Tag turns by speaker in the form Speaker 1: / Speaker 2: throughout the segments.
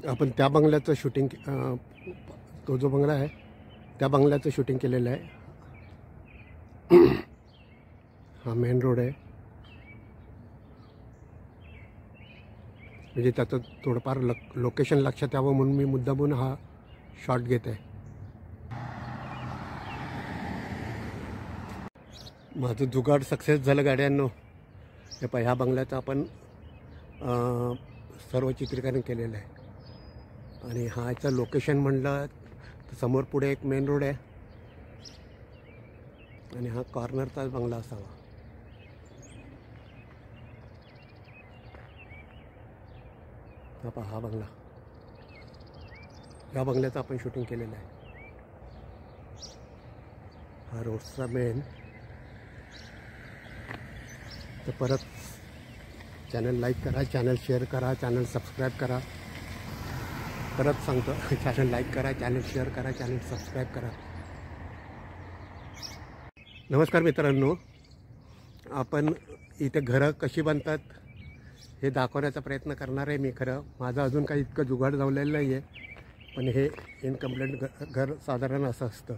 Speaker 1: आपण त्या बंगल्याचं शूटिंग तो जो बंगला आहे त्या बंगल्याचं शूटिंग केलेलं आहे. हा मेन रोड आहे, म्हणजे त्याचं थोडंफार लोकेशन लक्षात यावं म्हणून मी मुद्दामून हा शॉट घेत आहे. माझं जुगाड सक्सेस झालं गाड्यांनो. हे ह्या बंगल्याचं आपण सर्व चित्रीकरण केलेलं आहे. आणि ह्याचं लोकेशन म्हणलं तर समोर पुढे एक मेन रोड आहे आणि हा कॉर्नरचाच बंगला असावा. हा पहा, हा बंगला, या बंगल्याचं आपण शूटिंग केलेलं आहे. हा रोडचा मेन. तर परत चॅनल लाईक करा, चॅनल शेअर करा, चॅनल सबस्क्राईब करा. परत सांगतो, चॅनल लाईक करा, चॅनल शेअर करा, चॅनल सबस्क्राईब करा. नमस्कार मित्रांनो, आपण इथे घरं कशी बनतात हे दाखवण्याचा प्रयत्न करणार आहे मी. खरं माझं अजून काही इतकं जुगाड जमलेलं नाही आहे, पण हे इनकम्प्लीट घर साधारण असं असतं.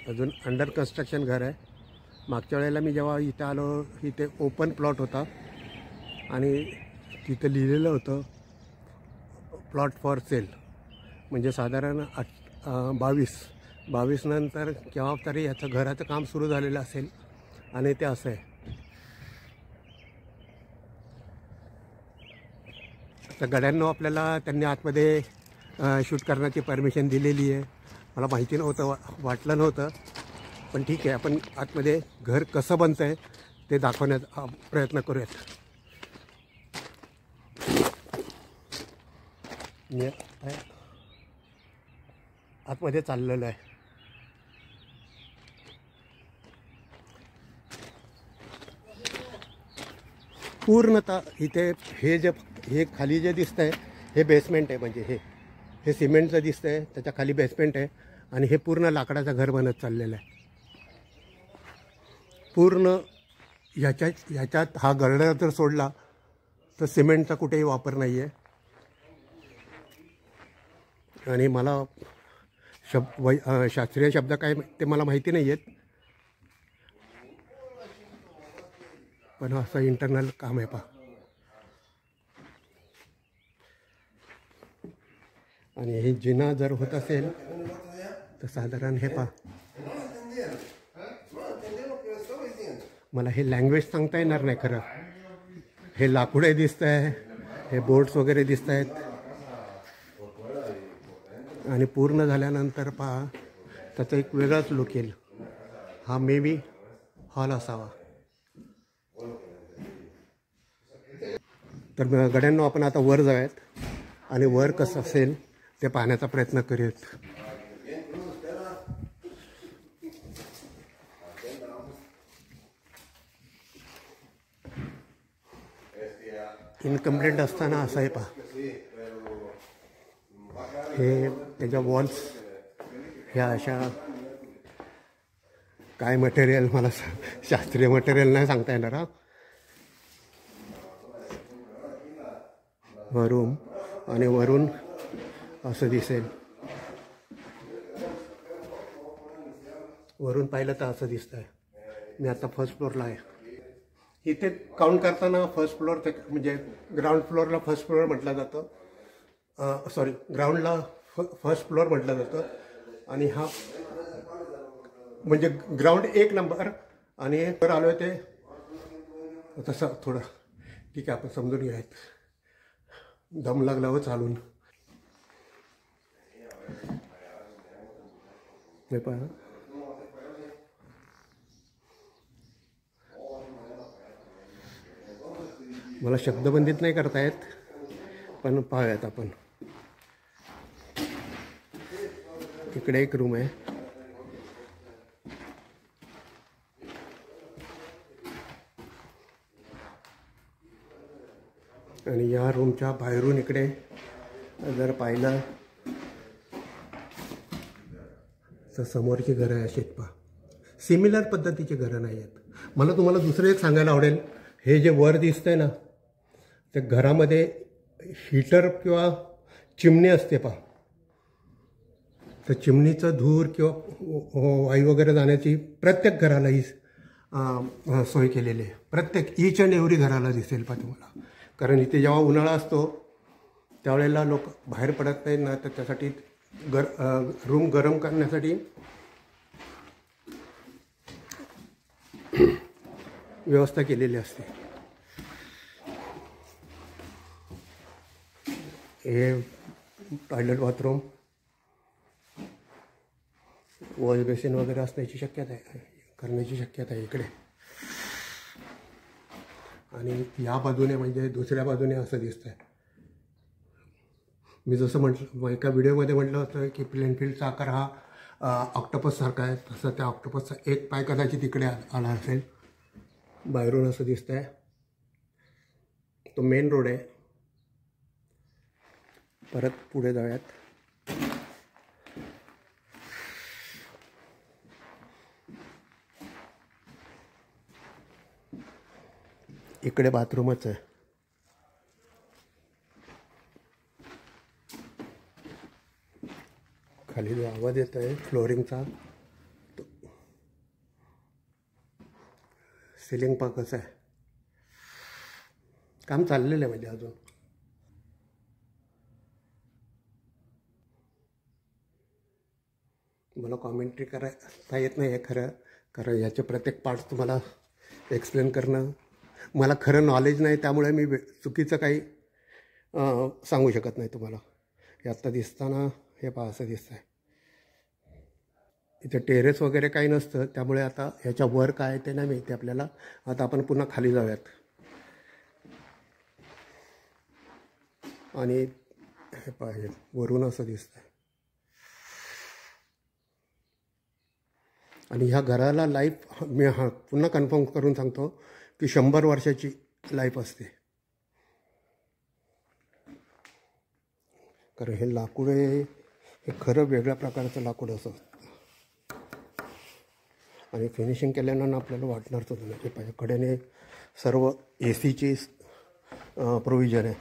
Speaker 1: अजून अंडर कन्स्ट्रक्शन घर आहे. मागच्या वेळेला मी जेव्हा इथं आलो, इथे ओपन प्लॉट होता आणि तिथं लिहिलेलं होतं प्लॉट फॉर सेल. म्हणजे साधारण 22 नंतर केव्हा तरी याचं घराचं काम सुरू झालेलं असेल आणि ते असं आहे. तर गड्यांनो आपल्याला त्यांनी आतमध्ये शूट करण्याची परमिशन दिलेली आहे. मला माहिती नव्हतं, वाटलं नव्हतं, पण ठीक आहे. आपण आतमध्ये घर कसं बनतं आहे ते दाखवण्याचा प्रयत्न करूयात. आतमध्ये चाललेलं आहे. पूर्णतः इथे हे खाली जे दिसतं आहे हे बेसमेंट आहे. म्हणजे हे सिमेंटचं दिसतं आहे, त्याच्या खाली बेसमेंट आहे आणि हे पूर्ण लाकडाचं घर बनत चाललेलं आहे. पूर्ण ह्याच्यात हा गरडा जर सोडला तर सिमेंटचा कुठेही वापर नाही आहे. आणि मला शास्त्रीय शब्द काय ते मला माहिती नाही आहेत, पण असं इंटरनल काम आहे पहा. आणि हे जिना जर होत असेल तर साधारण हे पहा, मला हे लँग्वेज सांगता येणार नाही खरं. हे लाकूडे दिसत आहे, हे बोर्ड्स वगैरे दिसत आहेत. आणि पूर्ण झाल्यानंतर पहा त्याचा एक वेगळाच लुक येईल. हा मे बी हॉल असावा. तर गड्यांनो आपण आता वर जाऊयात आणि वर कसं असेल ते पाहण्याचा प्रयत्न करूयात. इनकम्प्लीट असताना असं आहे पहा. हे त्याच्या वॉल्स ह्या अशा काय मटेरियल, मला शास्त्रीय मटेरियल नाही सांगता येणार. हा वरून आणि वरून असं दिसेल. वरून पाहिलं तर असं दिसतं आहे. मी आता फर्स्ट फ्लोअरला आहे. इथे काउंट करताना फर्स्ट फ्लोअर म्हणजे ग्राउंड फ्लोअरला फर्स्ट फ्लोअर म्हटलं जातं. सॉरी, ग्राउंडला फर्स्ट फ्लोअर म्हटलं जातं. आणि हा म्हणजे ग्राउंड 1 नंबर. आणि वर आलो आहे ते तसं थोडं ठीक आहे, आपण समजून घ्यायचं. दम लागल्यावर चालून हे पहा. मला शब्दबंदित नाही करता येत, पण पाहूयात आपण. इकडे एक रूम आहे. आणि या रूमच्या बाहेरून इकडे जर पाहिलं तर समोरची घरं अशी आहेत पहा. सिमिलर पद्धतीची घरं नाही आहेत. मला तुम्हाला दुसरं एक सांगायला आवडेल. हे जे वर दिसतंय ना, त्या घरामध्ये हीटर किंवा चिमणी असते पहा, तर चिमणीचं धूर किंवा वायू वगैरे जाण्याची प्रत्येक घराला ही सोय केलेली आहे. प्रत्येक ईच अँड एव्हरी घराला दिसेल पहा तुम्हाला. कारण इथे जेव्हा उन्हाळा असतो त्यावेळेला लोक बाहेर पडत नाहीत ना, तर त्यासाठी रूम गरम करण्यासाठी व्यवस्था केलेली असते. हे टॉयलेट बाथरूम, वॉश बेसिन वगैरे असण्याची शक्यता आहे, करण्याची शक्यता आहे इकडे. आणि या बाजूने म्हणजे दुसऱ्या बाजूने असं दिसतंय. मी जसं म्हटलं एका व्हिडिओमध्ये म्हटलं होतं की प्लेनफील्डचा आकार हा ऑक्टोपससारखा आहे, तसं त्या ऑक्टोपसचा एक पाय कदाचित इकडे आला असेल. बाहेरून असं दिसतंय. तो मेन रोड आहे. परत पुढे जाऊयात. इकडे बाथरूमच आहे. खाली जो आवाज येत आहे फ्लोरिंगचा, तो सिलिंग पा कसं आहे, काम चाललेलं आहे म्हणजे अजून. मला कॉमेंट्री करता येत नाही आहे खरं, कारण याचे प्रत्येक पार्ट्स तुम्हाला एक्सप्लेन करणं मला खरं नॉलेज नाही, त्यामुळे मी चुकीचं काही सांगू शकत नाही तुम्हाला. हे आत्ता दिसताना हे पहा असं दिसतं आहे. इथे टेरेस वगैरे काही नसतं, त्यामुळे आता ह्याच्या वर काय ते नाही माहिती आपल्याला. आता आपण पुन्हा खाली जाऊयात. आणि हे पाहिजे वरून असं दिसतं आहे. आणि ह्या घराला लाईफ मी पुन्हा कन्फर्म करून सांगतो की 100 वर्षाची लाईफ असते. कारण हे लाकूड हे खरं वेगळ्या प्रकारचं लाकूड असं. आणि फिनिशिंग केल्यानं आपल्याला वाटणार सुद्धा नाही. पाहिजे कडेने सर्व AC ची प्रोव्हिजन आहे.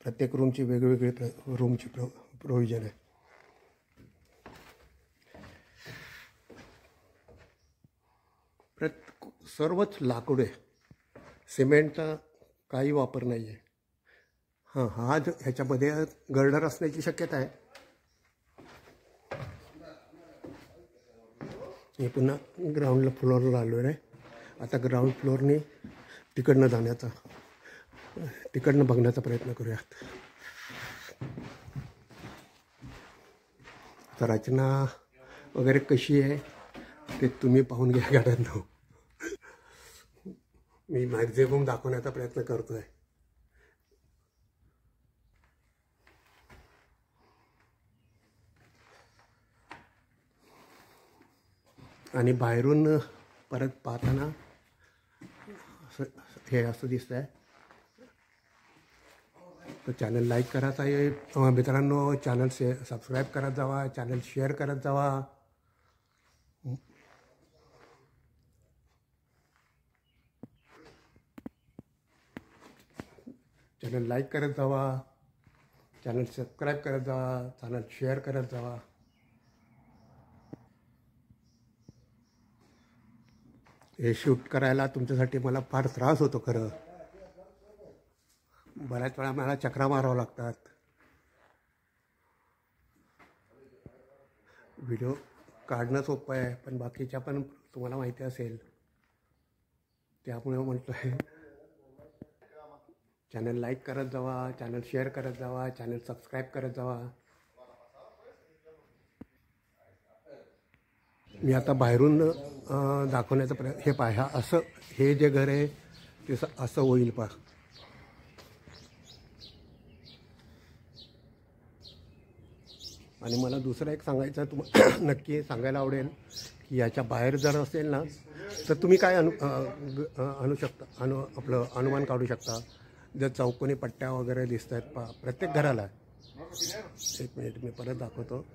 Speaker 1: प्रत्येक रूमची वेगवेगळी रूमची प्रोव्हिजन आहे. सर्वच लाकूड आहे. सिमेंटचा काही वापर नाही आहे. हा ह्याच्यामध्ये गर्डर असण्याची शक्यता आहे. हे पुन्हा ग्राउंड फ्लोअरला आलो आहे. आता ग्राउंड फ्लोअरने तिकडनं बघण्याचा प्रयत्न करूयात. तर रचना वगैरे कशी आहे ते तुम्ही पाहून घ्या गाड्यांना. मी मॅक्झिमम दाखवण्याचा प्रयत्न करतो आहे. आणि बाहेरून परत पाहताना हे असं दिसतं आहे. तर चॅनल लाईक करायचं आहे मित्रांनो. चॅनल सबस्क्राईब करत जावा, चॅनल शेअर करत जावा. चॅनल लाईक करत जावा, चॅनल सबस्क्राईब करत जावा, चॅनल शेअर करत जावा. हे शूट करायला तुमच्यासाठी मला फार त्रास होतो खरं. बऱ्याच वेळा मला चक्रा मारावं लागतात. व्हिडिओ काढणं सोपं आहे, पण बाकीच्या पण तुम्हाला माहिती असेल, त्यामुळे म्हटलं आहे चॅनल लाईक करत जावा, चॅनल शेअर करत जावा, चॅनल सबस्क्राईब करत जावा. मी आता बाहेरून दाखवण्याचा प्रयत्न. हे पहा, असं हे जे घर आहे ते असं होईल पहा. आणि मला दुसरं एक सांगायचं तुम्हाला नक्की सांगायला आवडेल की याच्या बाहेर जर असेल ना, तर तुम्ही काय आणू शकता, आपलं अनुमान काढू शकता. जर चौकोनी पट्ट्या वगैरे दिसत आहेत पहा प्रत्येक घराला. एक मिनिट मी परत दाखवतो.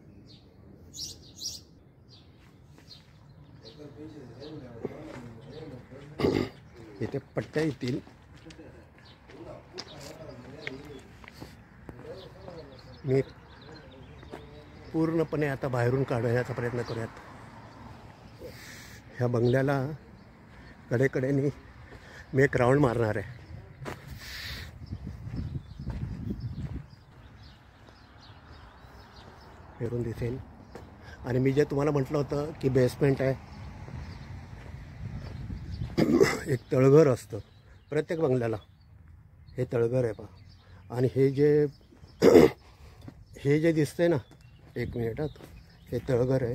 Speaker 1: इथे पट्ट्या येतील. मी पूर्णपणे आता बाहेरून काढण्याचा प्रयत्न करूयात. ह्या बंगल्याला कडेकडेनी मी एक राऊंड मारणार आहे. फिरून दिसेल. आणि मी जे तुम्हाला म्हटलं होतं की बेसमेंट आहे, एक तळघर असतं प्रत्येक बंगल्याला. हे तळघर आहे पहा. आणि हे जे दिसतंय ना, एक मिनिटात, हे तळघर आहे.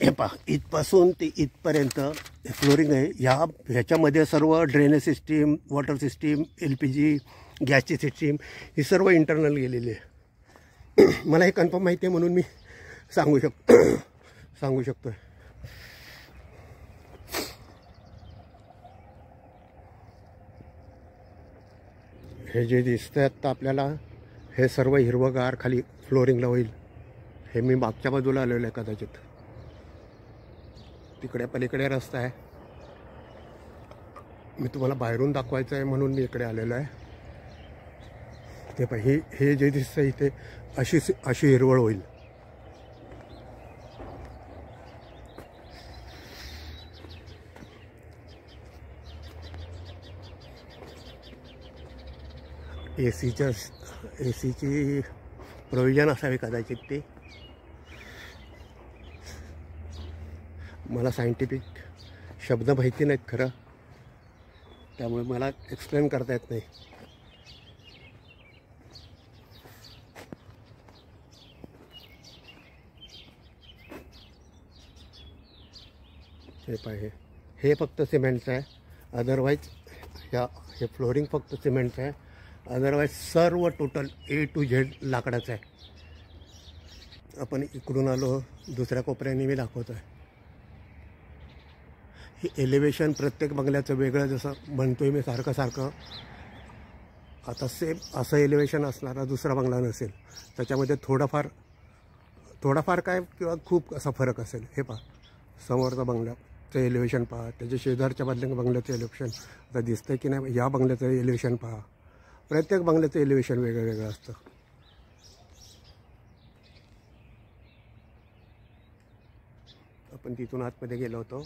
Speaker 1: हे पहा, इथपासून ते इथपर्यंत फ्लोरिंग आहे. ह्याच्यामध्ये सर्व drainage system, water system, LPG गॅसची सिस्टीम ही सर्व इंटरनल गेलेली आहे. मला हे कन्फर्म माहिती आहे म्हणून मी सांगू शकतो. हे जे दिसतंय आता आपल्याला, हे सर्व हिरवगार खाली फ्लोरिंगला होईल. हे मी मागच्या बाजूला आलेलो आहे कदाचित. तिकडे पलीकडे रस्ता आहे. मी तुम्हाला बाहेरून दाखवायचं आहे म्हणून मी इकडे आलेलो आहे. ते पण हे जे दिसतं इथे अशी हिरवळ होईल. एसीची प्रोव्हिजन असावी कदाचित ती. मला सायंटिफिक शब्द माहिती नाहीत खरं, त्यामुळे मला एक्सप्लेन करता येत नाही. हे पाहिजे, हे फक्त सिमेंटचं आहे. अदरवाईज हे फ्लोरिंग फक्त सिमेंटचं आहे. अदरवाईज सर्व टोटल A to Z लाकडाचं आहे. आपण इकडून आलो, दुसऱ्या कोपऱ्याने मी दाखवतो आहे. हे एलिव्हेशन प्रत्येक बंगल्याचं वेगळं, जसं म्हणतोय मी सारखं. आता सेम असं एलिव्हेशन असणारा दुसरा बंगला नसेल. त्याच्यामध्ये थोडाफार काय किंवा खूप असा फरक असेल. हे पहा, समोरचा बंगल्याचं एलिव्हेशन पहा, त्याच्या शेजारच्या बंगल्याचं एलिव्हेशन आता दिसतंय की नाही. या बंगल्याचं एलिव्हेशन पहा. प्रत्येक बंगल्याचं एलिव्हेशन वेगळं असतं. आपण तिथून आतमध्ये गेलो होतो.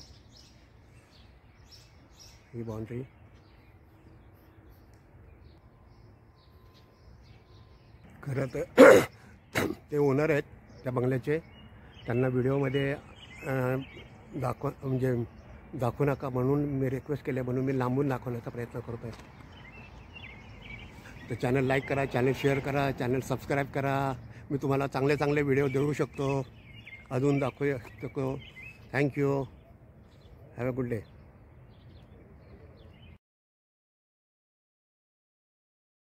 Speaker 1: ही बाउंड्री. खरं तर ते ओनर आहेत त्या बंगल्याचे. त्यांना व्हिडिओमध्ये दाखवू नका म्हणून मी रिक्वेस्ट केली, म्हणून मी लांबून दाखवण्याचा प्रयत्न करतो आहे. तर चॅनल लाईक करा, चॅनल शेअर करा, चॅनल सबस्क्राईब करा. मी तुम्हाला चांगले व्हिडिओ देऊ शकतो, अजून दाखवू शकतो. Thank you. Have a good day.